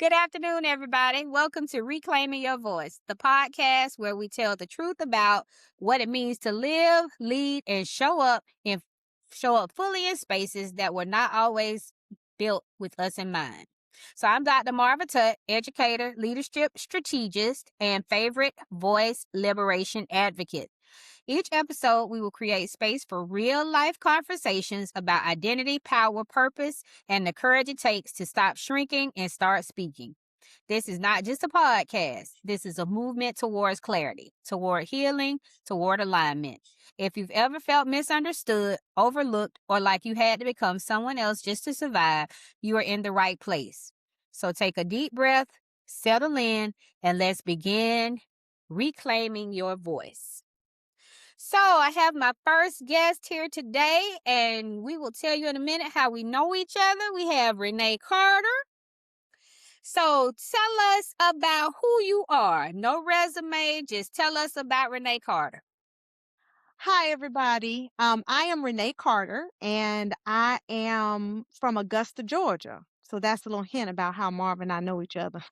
Good afternoon, everybody. Welcome to Reclaiming Your Voice, the podcast where we tell the truth about what it means to live, lead, and show up fully in spaces that were not always built with us in mind. So I'm Dr. Marva Tutt, educator, leadership strategist, and favorite voice liberation advocate. Each episode, we will create space for real life conversations about identity, power, purpose, and the courage it takes to stop shrinking and start speaking. This is not just a podcast. This is a movement towards clarity, toward healing, toward alignment. If you've ever felt misunderstood, overlooked, or like you had to become someone else just to survive, you are in the right place. So take a deep breath, settle in, and let's begin reclaiming your voice. So I have my first guest here today, and we will tell you in a minute how we know each other. We have Renee Carter. So tell us about who you are. No resume, just tell us about Renee Carter. Hi, everybody. I am Renee Carter, and I am from Augusta, Georgia. So that's a little hint about how Marva and I know each other.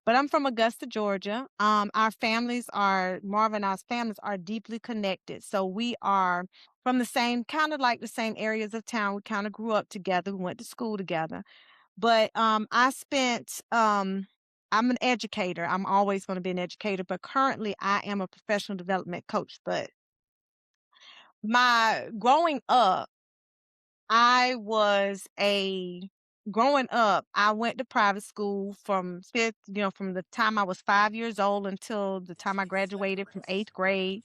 But I'm from Augusta, Georgia. Marva and I's families are deeply connected. So we are from the same, kind of like the same areas of town. We kind of grew up together. We went to school together. But I'm an educator. I'm always going to be an educator, but currently I am a professional development coach. But my growing up, I was a growing up, I went to private school from the time I was 5 years old until the time I graduated from eighth grade.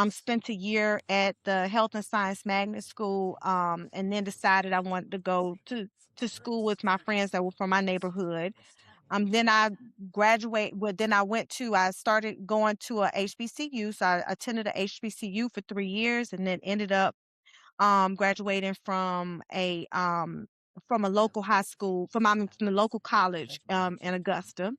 Spent a year at the Health and Science Magnet School, and then decided I wanted to go to school with my friends that were from my neighborhood. Then I started going to a HBCU. So I attended a HBCU for 3 years and then ended up graduating from a local high school, from the local college in Augusta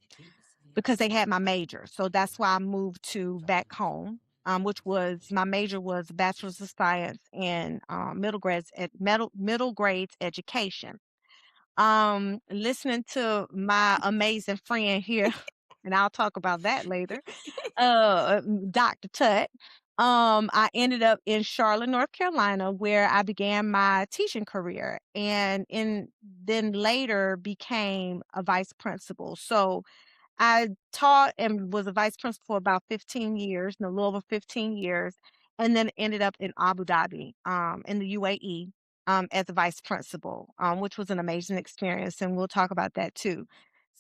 because they had my major. So that's why I moved to back home. Which was my major was Bachelor's of Science in middle grades education. Listening to my amazing friend here, and I'll talk about that later, Dr. Tutt. I ended up in Charlotte, North Carolina, where I began my teaching career, then later became a vice principal. So I taught and was a vice principal for about 15 years, no, a little over 15 years, and then ended up in Abu Dhabi, in the UAE, as a vice principal, which was an amazing experience, and we'll talk about that too.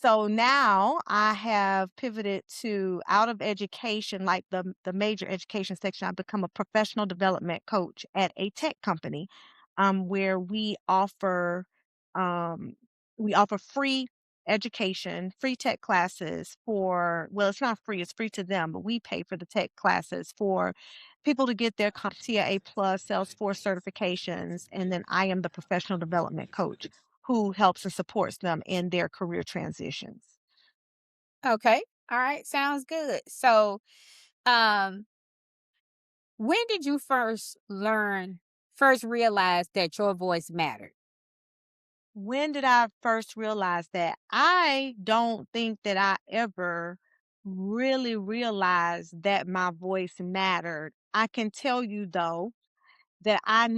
So now I have pivoted to out of education, like the major education section. I've become a professional development coach at a tech company, where um, we offer free education, free tech classes well, it's not free, it's free to them, but we pay for the tech classes for people to get their CompTIA A plus Salesforce certifications. And then I am the professional development coach who helps and supports them in their career transitions. Okay. All right. Sounds good. So, um, when did you first realize that your voice mattered? When did I first realize that? I don't think that I ever really realized that my voice mattered. I can tell you though that I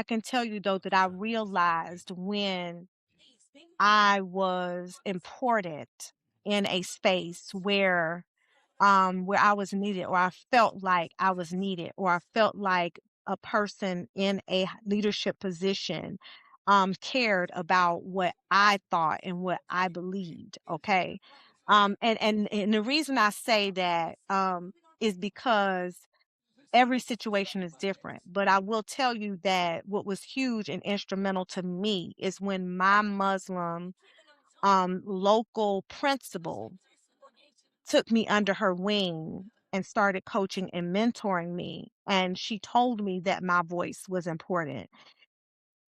can tell you though that I realized when I was important in a space where I was needed, or I felt like I was needed, or I felt like a person in a leadership position cared about what I thought and what I believed. Okay. And the reason I say that is because every situation is different. But I will tell you that what was huge and instrumental to me is when my Muslim local principal took me under her wing and started coaching and mentoring me. And she told me that my voice was important.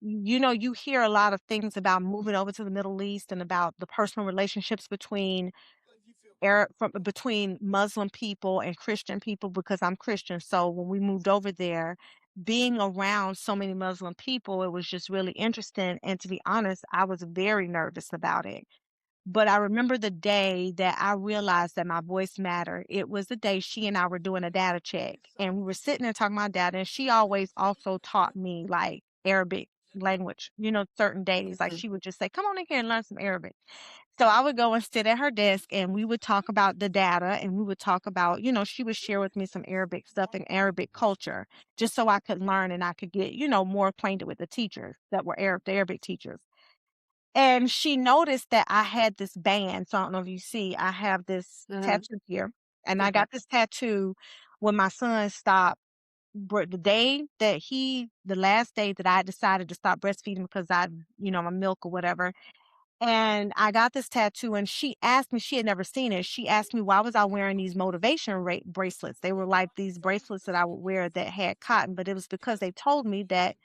You know, you hear a lot of things about moving over to the Middle East and about the personal relationships between Muslim people and Christian people because I'm Christian. So when we moved over there, being around so many Muslim people, it was just really interesting. And to be honest, I was very nervous about it. But I remember the day that I realized that my voice mattered. It was the day she and I were doing a data check, and we were sitting there talking about data. And she always also taught me like Arabic language, certain days. Like she would just say, "Come on in here and learn some Arabic." So I would go and sit at her desk and we would talk about the data, and we would talk about, she would share with me some Arabic stuff and Arabic culture just so I could learn and I could get, more acquainted with the teachers that were the Arabic teachers. And she noticed that I had this band. So I don't know if you see, I have this Uh-huh. tattoo here. And I Okay. got this tattoo when my son stopped. The last day that I decided to stop breastfeeding because my milk or whatever, and I got this tattoo, and she asked me, she had never seen it. She asked me why was I wearing these motivation bracelets. They were like these bracelets that I would wear that had cotton, but it was because they told me that,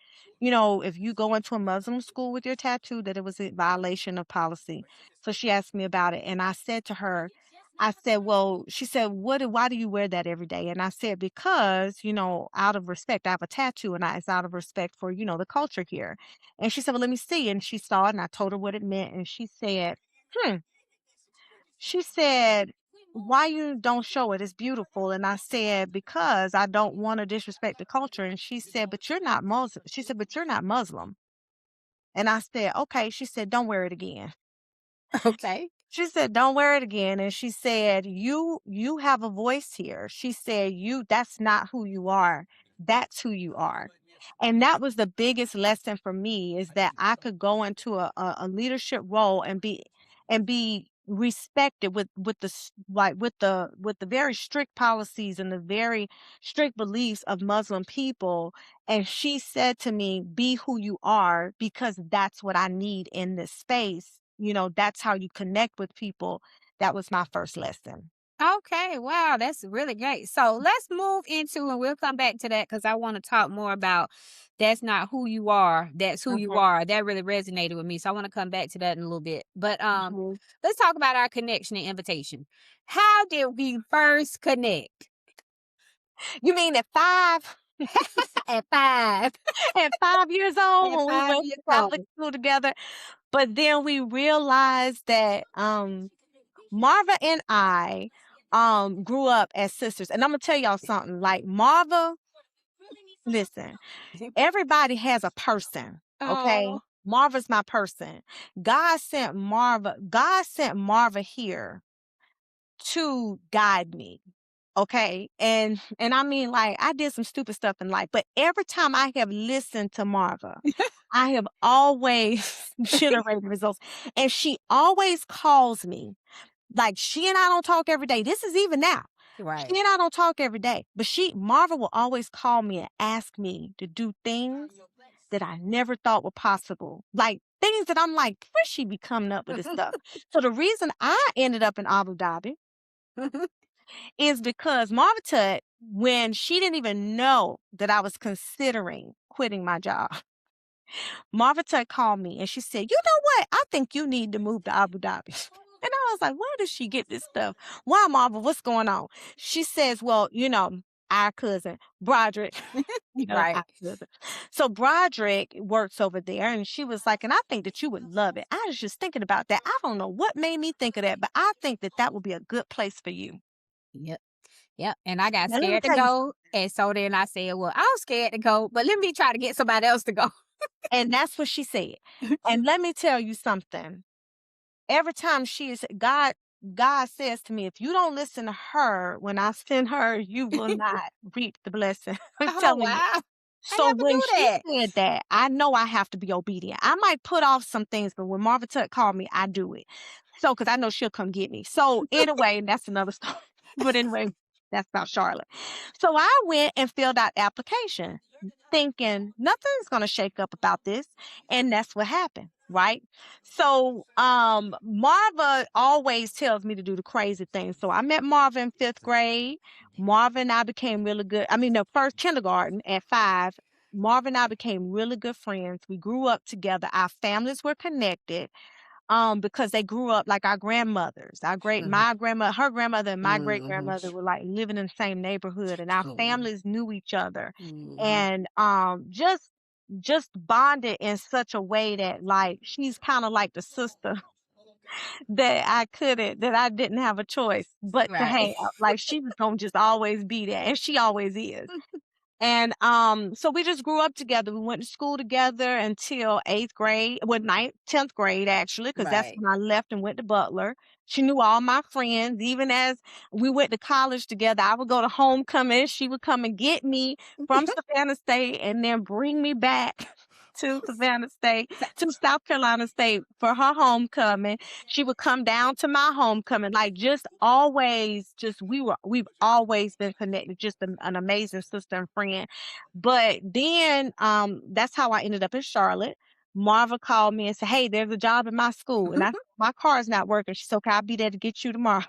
if you go into a Muslim school with your tattoo, that it was a violation of policy. So she asked me about it, and I said to her, I said, well, she said, why do you wear that every day? And I said, because, out of respect, I have a tattoo, and it's out of respect for, the culture here. And she said, "Well, let me see." And she saw it, and I told her what it meant. And she said, "Hmm." She said, "Why you don't show it? It's beautiful." And I said, "Because I don't want to disrespect the culture." And she said, "But you're not Muslim." She said, "But you're not Muslim." And I said, "Okay." She said, "Don't wear it again." Okay. She said, "Don't wear it again." And she said, "You have a voice here." She said, That's not who you are. That's who you are." And that was the biggest lesson for me, is that I could go into a leadership role and be respected with with the very strict policies and the very strict beliefs of Muslim people. And she said to me, "Be who you are, because that's what I need in this space. That's how you connect with people." That was my first lesson. Okay, wow, that's really great. So let's move into, and we'll come back to that because I want to talk more about that's not who you are, that's who you Mhm, are. That really resonated with me. So I want to come back to that in a little bit. But mhm. let's talk about our connection and invitation. How did we first connect? You mean at 5? At 5. At 5 years old At when we 5 went years to Catholic old. school together? But then we realized that, Marva and I, grew up as sisters. And Imma tell y'all something, like, Marva, listen, everybody has a person, okay? Oh. Marva's my person. God sent Marva here to guide me, okay? And I mean, like, I did some stupid stuff in life, but every time I have listened to Marva, I have always generated results. And she always calls me. Like, she and I don't talk every day. This is even now. Right. She and I don't talk every day, but Marva will always call me and ask me to do things that I never thought were possible. Like things that I'm like, where she be coming up with this stuff? So the reason I ended up in Abu Dhabi is because Marva Tutt, when she didn't even know that I was considering quitting my job, Marva Tutt called me and she said, "You know what? I think you need to move to Abu Dhabi." And I was like, "Where does she get this stuff? Why, Marva? What's going on?" She says, "Well, our cousin, Broderick." Right. Our cousin. So Broderick works over there, and she was like, "And I think that you would love it." I was just thinking about that. I don't know what made me think of that, but I think that that would be a good place for you. Yep. Yep. And I got Now, let me scared to tell you, go. And so then I said, well, I'm scared to go, but let me try to get somebody else to go. and that's what she said. And let me tell you something. Every time God says to me, if you don't listen to her when I send her, you will not reap the blessing. I'm Oh, telling you. wow. I So never when knew she that. said that, I know I have to be obedient. I might put off some things, but when Marva Tutt called me, I do it. So, because I know she'll come get me. So anyway, that's another story. But anyway, that's about Charlotte. So I went and filled out application, thinking nothing's gonna shake up about this. And that's what happened, right? So Marva always tells me to do the crazy things. So I met Marva in 5th grade. Marva and I became really good. I mean, the first kindergarten at 5. Marva and I became really good friends. We grew up together. Our families were connected. because they grew up like our grandmothers. Mhm. My grandmother, her grandmother, and my great Mhm. grandmother were like living in the same neighborhood, and our Mhm. families knew each other, Mhm. and just bonded in such a way that like she's kind of like the sister that I didn't have a choice but to have. Right. Like she was gonna just always be there, and she always is. And, so we just grew up together. We went to school together until 8th grade, well, 10th grade actually, because that's Right. when I left and went to Butler. She knew all my friends. Even as we went to college together, I would go to homecoming. She would come and get me from Savannah State and then bring me back to Savannah State, to South Carolina State for her homecoming. She would come down to my homecoming, like just always, just we've always been connected, just an amazing sister and friend. But then that's how I ended up in Charlotte. Marva called me and said, "Hey, there's a job in my school." And my car is not working. She said, "Okay, I'll be there to get you tomorrow."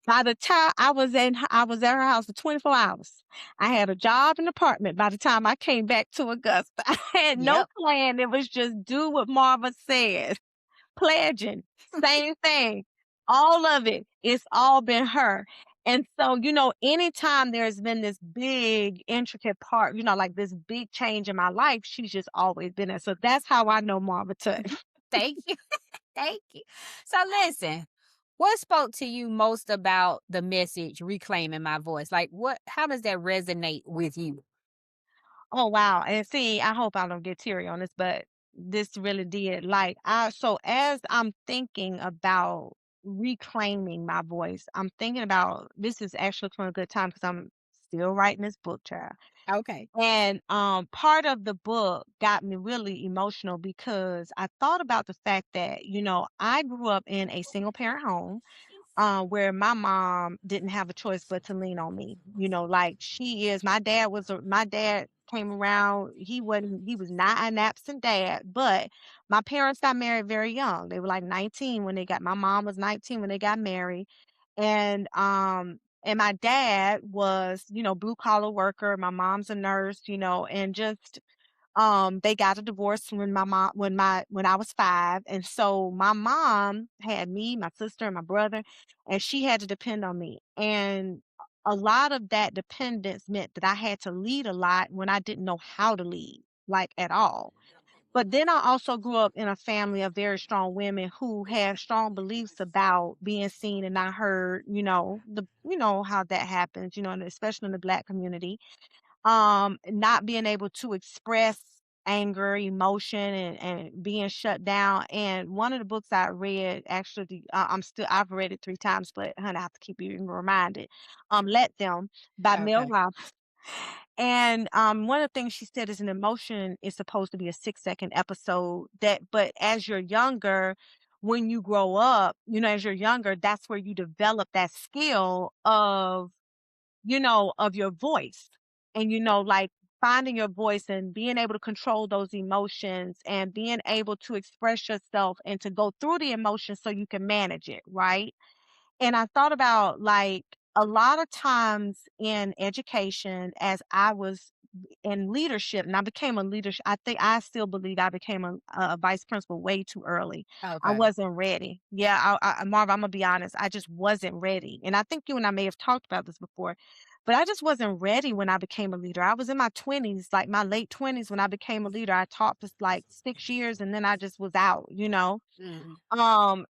By the time I was at her house for 24 hours. I had a job and apartment by the time I came back to Augusta. I had no Yep. plan. It was just do what Marva said. Pledging, same thing. All of it, it's all been her. And so, anytime there's been this big intricate part, like this big change in my life, she's just always been there. So that's how I know Marva Tutt. Thank you. Thank you. So listen, what spoke to you most about the message reclaiming my voice? Like how does that resonate with you? Oh wow. And see, I hope I don't get teary on this, but this really did. Like I so as I'm thinking about reclaiming my voice, I'm thinking about this is actually from a good time because I'm still writing this book, child. Okay. And part of the book got me really emotional because I thought about the fact that, I grew up in a single parent home where my mom didn't have a choice but to lean on me. Like my dad came around, he was not an absent dad, but my parents got married very young. They were like 19 when my mom was 19 when they got married. And my dad was, blue collar worker. My mom's a nurse, and just they got a divorce when I was 5, and so my mom had me, my sister, and my brother, and she had to depend on me, and a lot of that dependence meant that I had to lead a lot when I didn't know how to lead, like, at all. But then I also grew up in a family of very strong women who had strong beliefs about being seen and not heard, how that happens, and especially in the Black community, not being able to express anger, emotion, and being shut down. And one of the books I read, actually, I've read it 3 times, but honey, I have to keep you reminded. Let Them by Mel Okay. Robbins. And one of the things she said is an emotion is supposed to be a 6-second episode but as you're younger, when you grow up, as you're younger, that's where you develop that skill of your voice. And, like finding your voice and being able to control those emotions and being able to express yourself and to go through the emotions so you can manage it, right? And I thought about like a lot of times in education, as I was in leadership, and I became a leadership. I still believe I became a vice principal way too early. I Okay. wasn't ready. Yeah, Marv, I'm gonna be honest. I just wasn't ready. And I think you and I may have talked about this before, but I just wasn't ready when I became a leader. I was in my 20s, like my late 20s when I became a leader. I taught for like 6 years and then I just was out. Mhm.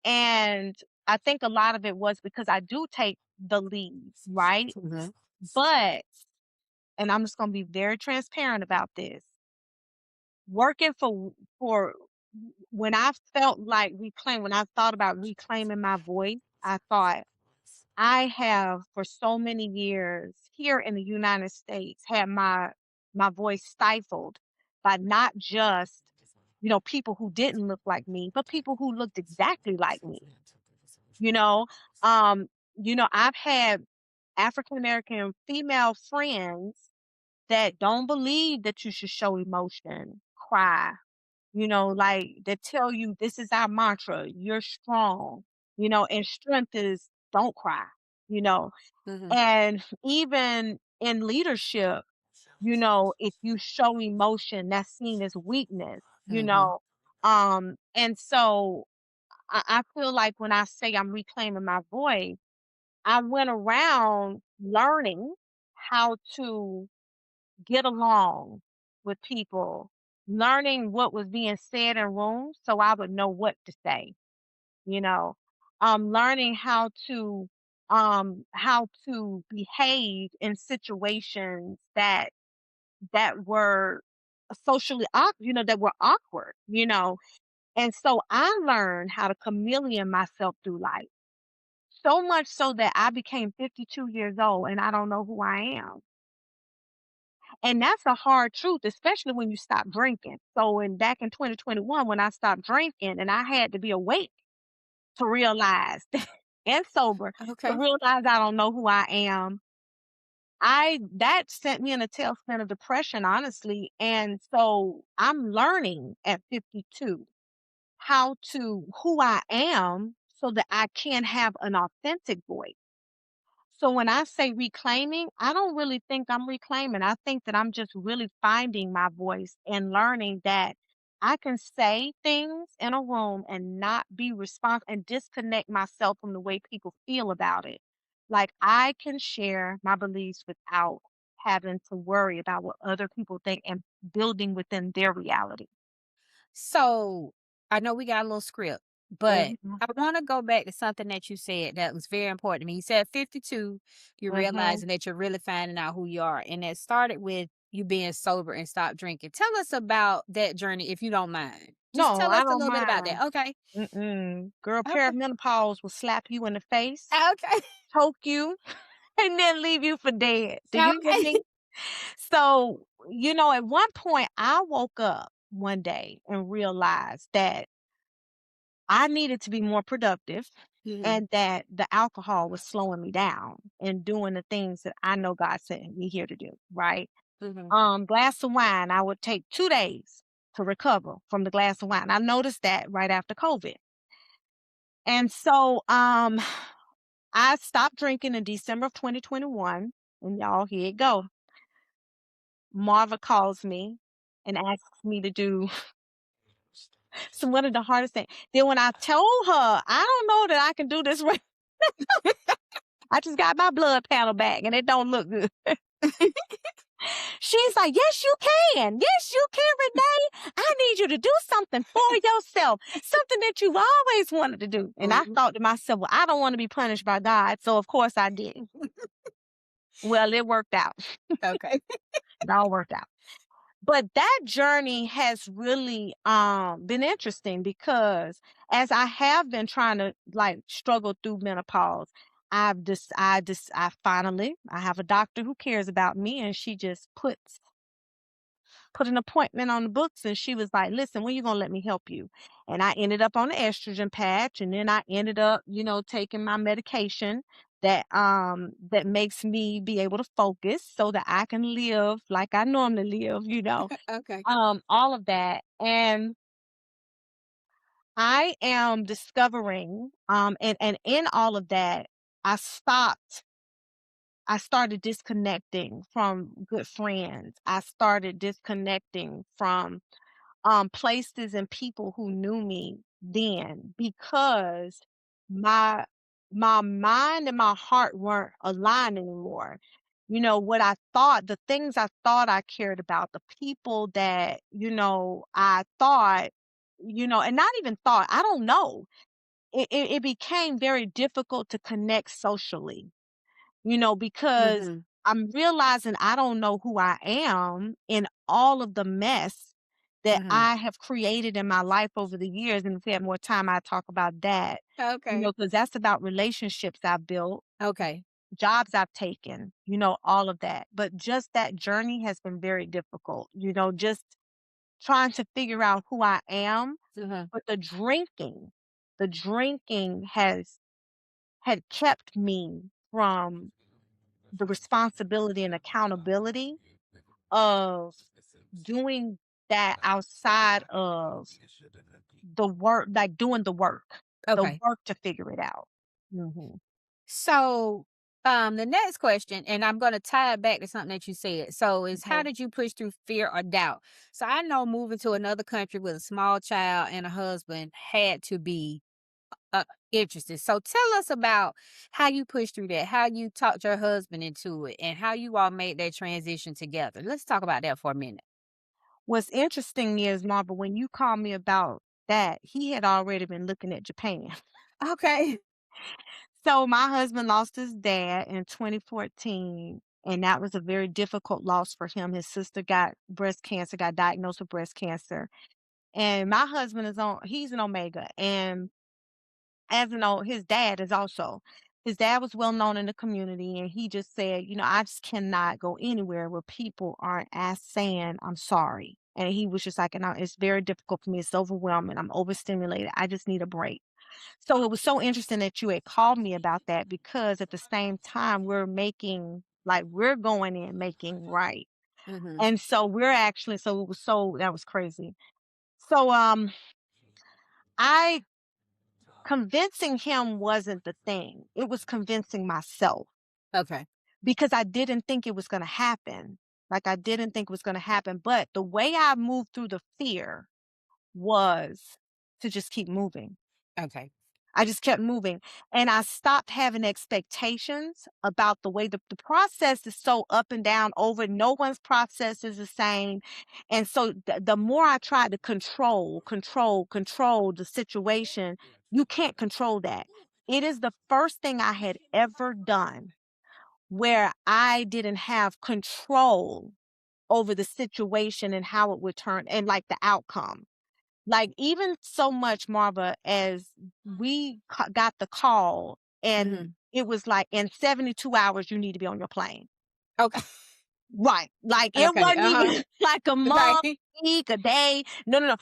And I think a lot of it was because I do take the lead, right? Mhm. But, and I'm just going to be very transparent about this. Working for when I felt like when I thought about reclaiming my voice, I thought I have for so many years here in the United States had my voice stifled by not just people who didn't look like me, but people who looked exactly like me. You know, um, I've had African American female friends that don't believe that you should show emotion, cry, like that tell you this is our mantra, you're strong, and strength is don't cry, you know. Mhm. And even in leadership, if you show emotion, that's seen as weakness, Mhm. And so I feel like when I say I'm reclaiming my voice, I went around learning how to get along with people, learning what was being said in rooms so I would know what to say, you know. Learning how to behave in situations that were socially awkward, that were awkward, And so I learned how to chameleon myself through life. So much so that I became 52 years old and I don't know who I am. And that's a hard truth, especially when you stop drinking. So back in 2021, when I stopped drinking and I had to be awake to realize and sober to Okay. realize I don't know who I am. That sent me in a tailspin of depression, honestly. And so I'm learning at 52 who I am so that I can have an authentic voice. So when I say reclaiming, I don't really think I'm reclaiming. I think that I'm just really finding my voice and learning that I can say things in a room and not be responsible and disconnect myself from the way people feel about it. Like I can share my beliefs without having to worry about what other people think and building within their reality. So I know we got a little script, but Mhm. I want to go back to something that you said that was very important to me. You said 52, you're Mhm. realizing that you're really finding out who you are. And it started with you being sober and stop drinking. Tell us about that journey if you don't mind. Just No, tell us I a don't little bit about mind. that. Okay. Mm-mm. Girl, Okay. perimenopause will slap you in the face, Okay. choke you, and then leave you for dead. Do you hear Okay. me? So, at one point, I woke up one day and realized that I needed to be more productive Mhm, and that the alcohol was slowing me down and doing the things that I know God sent me here to do, right? mhm. Glass of wine, I would take 2 days to recover from the glass of wine. I noticed that right after COVID. And so I stopped drinking in December of 2021. And y'all, here it go. Marva calls me and asks me to do some one of the hardest things. Then when I told her, I don't know that I can do this right. I just got my blood panel back and it don't look good. She's like, yes, you can. Yes, you can, Renee. I need you to do something for yourself, something that you've always wanted to do. And I Mhm. thought to myself, well, I don't want to be punished by God. So, of course, I did. Well, it worked out. Okay. It all worked out. But that journey has really been interesting because as I have been trying to like struggle through menopause, I finally I have a doctor who cares about me and she just put an appointment on the books and she was like, listen, when you gonna let me help you? And I ended up on the estrogen patch and then I ended up, taking my medication that makes me be able to focus so that I can live like I normally live. Okay. All of that. And I am discovering, and in all of that, I started disconnecting from good friends. I started disconnecting from places and people who knew me then because my my mind and my heart weren't aligned anymore. What I thought, the things I thought I cared about, the people that, I thought, and not even thought, I don't know. It became very difficult to connect socially, because Mhm, I'm realizing I don't know who I am in all of the mess that mhm. I have created in my life over the years. And if we had more time, I talk about that, Okay. because that's about relationships I've built, Okay. jobs I've taken, all of that. But just that journey has been very difficult, just trying to figure out who I am. Mhm. But the drinking had kept me from the responsibility and accountability of doing that outside of the work, like doing the work Okay. to figure it out. Mhm. So The next question, and I'm going to tie it back to something that you said. So, is how Okay. did you push through fear or doubt? So, I know moving to another country with a small child and a husband had to be interesting. So, tell us about how you pushed through that, how you talked your husband into it, and how you all made that transition together. Let's talk about that for a minute. What's interesting is, Marva, when you called me about that, he had already been looking at Japan. Okay. So my husband lost his dad in 2014, and that was a very difficult loss for him. His sister got breast cancer, got diagnosed with breast cancer. And my husband he's an Omega. And as you know, his dad is also. His dad was well known in the community, and he just said, I just cannot go anywhere where people aren't saying I'm sorry. And he was just like, it's very difficult for me. It's overwhelming. I'm overstimulated. I just need a break. So it was so interesting that you had called me about that because at the same time we're going in making right. Hmm. And so we're actually so it was so that was crazy. So I convincing him wasn't the thing. It was convincing myself Okay. because I didn't think it was going to happen. Like I didn't think it was going to happen, but the way I moved through the fear was to just keep moving. Okay. I just kept moving, and I stopped having expectations about the way the process is so up and down over no one's process is the same, and so the more I tried to control the situation, you can't control that. It is the first thing I had ever done where I didn't have control over the situation and how it would turn and, like, the outcome. Like, even so much, Marva, as we got the call and Hmm. it was like, "In 72 hours, you need to be on your plane." Okay. Right. Like, it Okay. wasn't Uh even huh. like a month, Right. week, a day. No, no, no.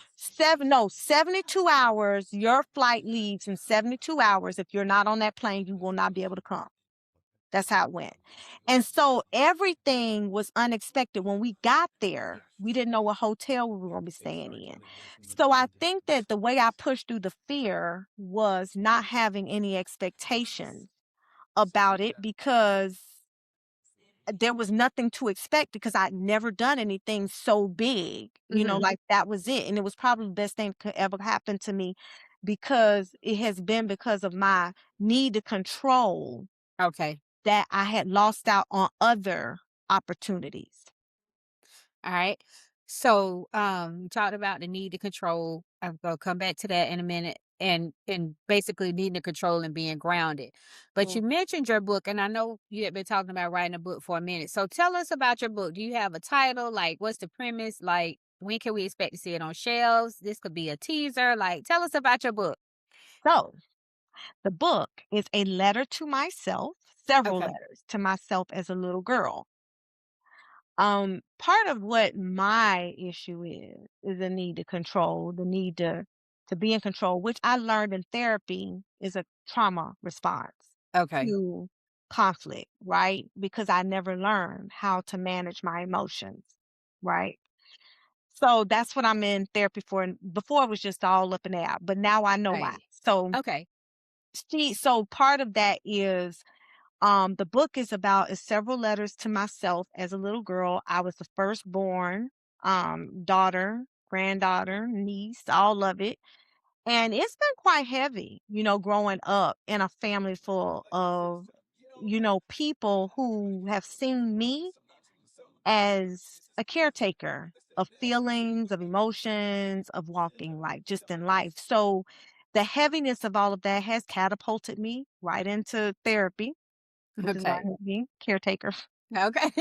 72 hours, your flight leaves in 72 hours. If you're not on that plane, you will not be able to come. That's how it went. And so everything was unexpected. When we got there, we didn't know what hotel we were going to be staying in. So I think that the way I pushed through the fear was not having any expectations about it because there was nothing to expect because I'd never done anything so big, Hmm. like that was it. And it was probably the best thing that could ever happen to me because it has been because of my need to control Okay. that I had lost out on other opportunities. All right. So, you talked about the need to control. I'm gonna come back to that in a minute, and basically needing to control and being grounded. But Mm. you mentioned your book, and I know you have been talking about writing a book for a minute. So, tell us about your book. Do you have a title? Like, what's the premise? Like, when can we expect to see it on shelves? This could be a teaser. Like, tell us about your book. So, the book is a letter to myself, several Okay. letters to myself as a little girl. Part of what my issue is the need to control, the need to be in control, which I learned in therapy is a trauma response Okay. to conflict, right? Because I never learned how to manage my emotions, right? So that's what I'm in therapy for. And before it was just all up and down, but now I know why. Right. So Okay. so part of that is the book is several letters to myself as a little girl. I was the firstborn, daughter, granddaughter, niece, all of it. And it's been quite heavy, growing up in a family full of, people who have seen me as a caretaker of feelings, of emotions, of walking like just in life. So the heaviness of all of that has catapulted me right into therapy, which is why I Okay. hate being caretaker. Okay.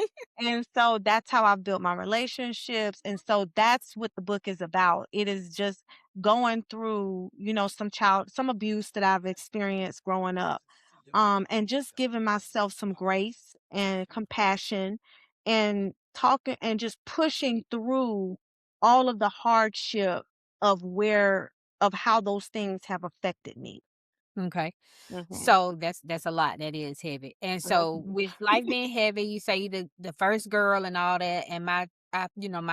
And so that's how I've built my relationships. And so that's what the book is about. It is just going through, some abuse that I've experienced growing up. And just giving myself some grace and compassion and talking and just pushing through all of the hardship of of how those things have affected me. Okay. Mhm. So that's a lot. That is heavy. And so Mhm. with life being heavy, you say you the first girl and all that. And my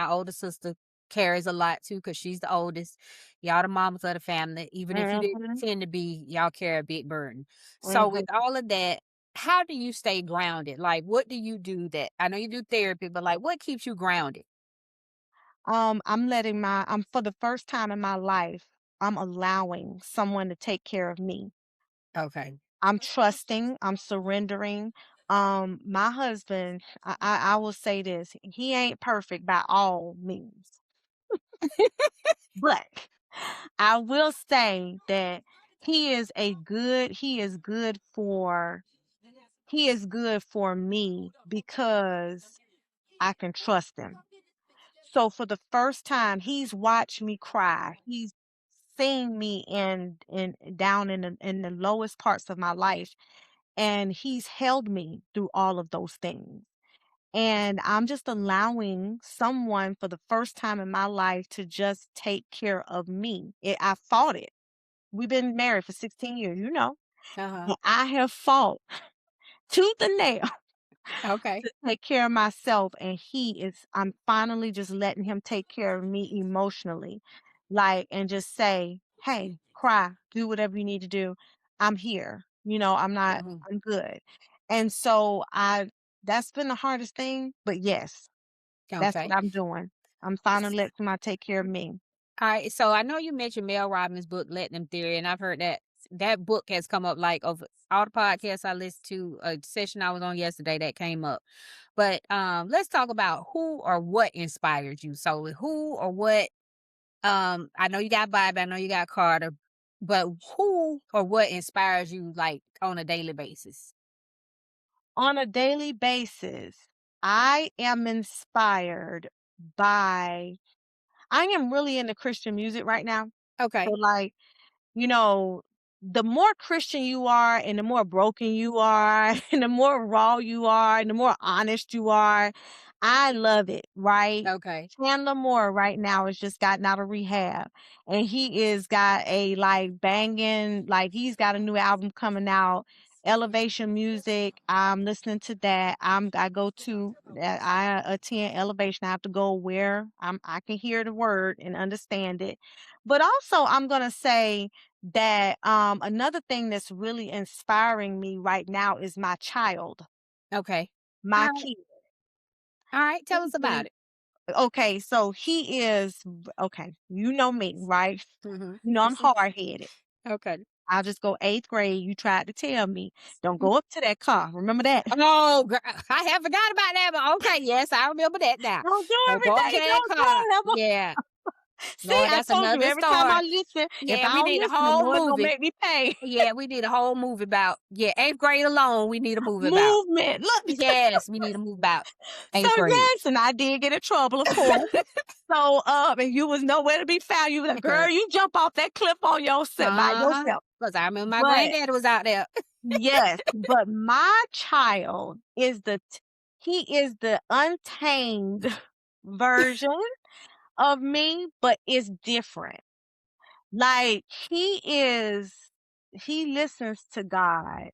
older sister carries a lot too because she's the oldest. Y'all the mamas of the family. Even if you didn't Mhm. tend to be, y'all carry a big burden. So with Mhm. all of that. how do you stay grounded? Like, what do you do that I know you do therapy, but like, what keeps you grounded? I'm for the first time in my life, I'm allowing someone to take care of me. Okay. I'm trusting, I'm surrendering. My husband, I will say this, he ain't perfect by all means, but I will say that he is good for me because I can trust him. So for the first time, he's watched me cry. He's seen me in down in the lowest parts of my life, and he's held me through all of those things. And I'm just allowing someone for the first time in my life to just take care of me. I fought it. We've been married for 16 years, you know. Uh-huh. And I have fought tooth and nail Okay. to take care of myself, and I'm finally just letting him take care of me emotionally, like, and just say, "Hey, cry, do whatever you need to do. I'm here. Mhm. I'm good." And so that's been the hardest thing, but yes, that's what Okay. I'm doing. I'm finally letting somebody take care of me. All right. So I know you mentioned Mel Robbins' book, Let Them Theory, and I've heard that book has come up like over all the podcasts I listened to, a session I was on yesterday that came up. But let's talk about who or what inspired you. So who or what I know you got Bible, I know you got Carter, but who or what inspires you like on a daily basis? On a daily basis, I am inspired by I am really into Christian music right now. So, Okay. like, you know, the more Christian you are and the more broken you are and the more raw you are and the more honest you are, I love it, right? Okay. Chandler Moore right now has just gotten out of rehab, and he is got a like banging, like he's got a new album coming out. Elevation Music. I'm listening to that. I attend Elevation. I have to go where I can hear the word and understand it. But also I'm gonna say that another thing that's really inspiring me right now is my child, Okay. All my right. kid. All right. He Tell us about is- it. Okay, so okay, you know me, right? Mhm. You know I'm hard headed. Okay. I'll just go 8th grade. You tried to tell me, don't go up to that car. Remember that? Oh, girl, I have forgot about that, but okay, yes, I remember that now. Don't do Don't every go up to day. that Don't car. do it. Yeah. See, Lord, I that's told you another every time I story. listen, if Yeah, I we don't need a listen, the whole Lord gonna movie. make me pay. Yeah, we need a whole movie about, yeah, 8th grade alone, we need a movie about. Movement. Look. Yes, we need a movie about So 8th grade. yes, and I did get in trouble, of course. So and you was nowhere to be found. You was like, girl, you jump off that cliff on yourself by Uh-huh. yourself. Because I remember my But granddaddy was out there. yes, but my child he is the untamed version of me, but it's different. Like he listens to God.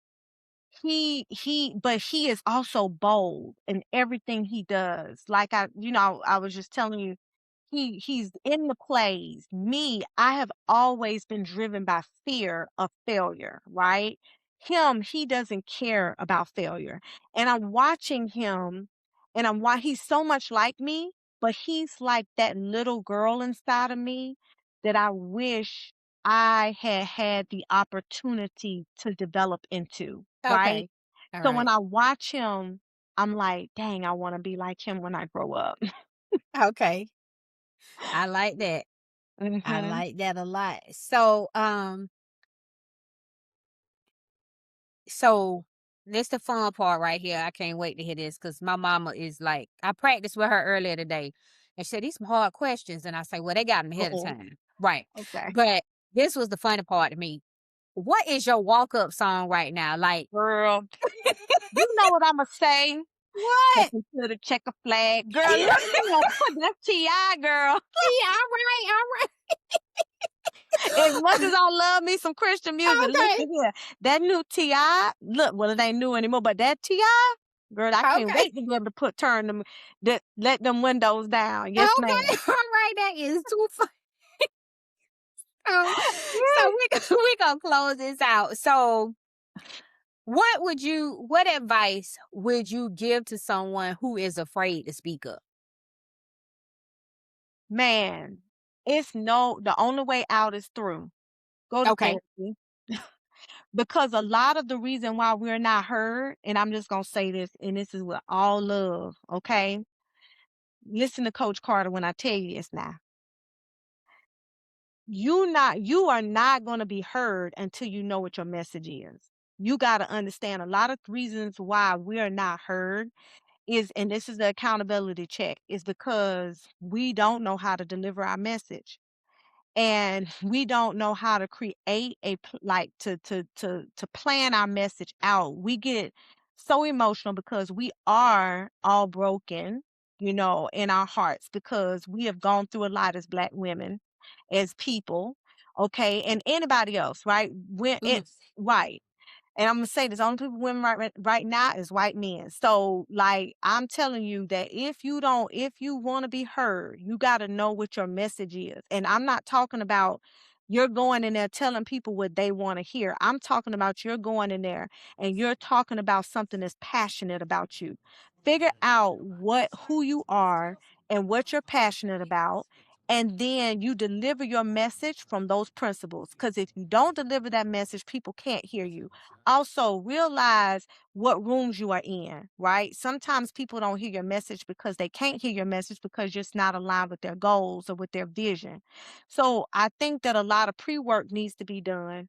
But he is also bold in everything he does. Like I was just telling you, he's in the plays. Me, I have always been driven by fear of failure, right? He doesn't care about failure. And I'm watching him, and he's so much like me, but he's like that little girl inside of me that I wish I had had the opportunity to develop into, right? Okay. All So when right. I watch him, I'm like, dang, I want to be like him when I grow up. Okay. I like that. I hmm like that a lot. So this the fun part right here. I can't wait to hear this because my mama is like, I practiced with her earlier today, and she said these some hard questions, and I say, well, they got them ahead of Uh-oh. time, right? Okay. But this was the funny part to me. What is your walk up song right now? Like Girl, you know what I'ma say? what? Welcome to the checker flag. Girl, look here. That's T.I., girl. Yeah, all right, As much as I love me some Christian music, look okay, at here. That new T.I., look, well, it ain't new anymore, but that T.I., girl, I can't okay, wait to be able to let them windows down. Yes, okay, ma'am. all right. That is too fun. So we we gonna close this out. So what advice would you give to someone who is afraid to speak up? Man, the only way out is through. Go to Okay. therapy. Because a lot of the reason why we're not heard, and I'm just gonna say this, and this is with all love, okay? Listen to Coach Carter when I tell you this now. You are not gonna be heard until you know what your message is. You gotta understand a lot of reasons why we are not heard is, and this is the accountability check, is because we don't know how to deliver our message. And we don't know how to create like to plan our message out. We get so emotional because we are all broken, in our hearts, because we have gone through a lot as Black women, as people, okay, and anybody else, right? When Mhm. it Right. And I'm gonna say this: only people women right now is white men. So, like, I'm telling you that if you want to be heard, you got to know what your message is. And I'm not talking about you're going in there telling people what they want to hear. I'm talking about you're going in there and you're talking about something that's passionate about you. Figure out who you are and what you're passionate about, and then you deliver your message from those principles. Because if you don't deliver that message, people can't hear you. Also, realize what rooms you are in, right? Sometimes people don't hear your message because they can't hear your message because you're just not aligned with their goals or with their vision. So I think that a lot of pre-work needs to be done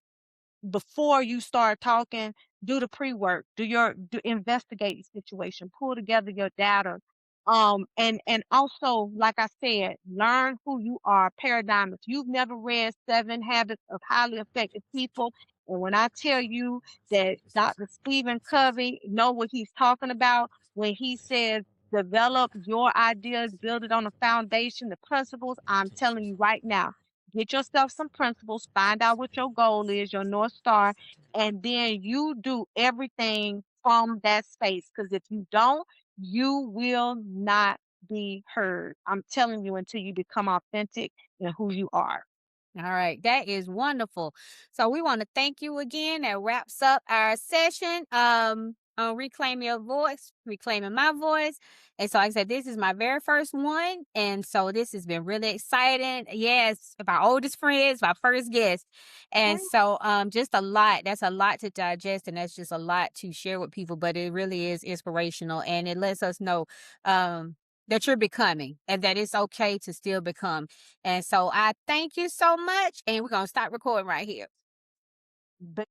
before you start talking. Do the pre-work, investigate the situation, pull together your data. And also, like I said, learn who you are. Paradigm. If you've never read Seven Habits of Highly Effective People, and when I tell you that Dr. Stephen Covey know what he's talking about when he says develop your ideas, build it on a foundation, the principles, I'm telling you right now, get yourself some principles, find out what your goal is, your North Star, and then you do everything from that space. Because if you don't, you will not be heard. I'm telling you, until you become authentic in who you are. All right, that is wonderful. So we want to thank you again. That wraps up our session on Reclaim Your Voice, Reclaiming My Voice. And so like I said, this is my very first one. And so this has been really exciting. Yes, my oldest friends, my first guest. And so just a lot. That's a lot to digest, and that's just a lot to share with people, but it really is inspirational, and it lets us know that you're becoming and that it's okay to still become. And so I thank you so much. And we're going to stop recording right here. But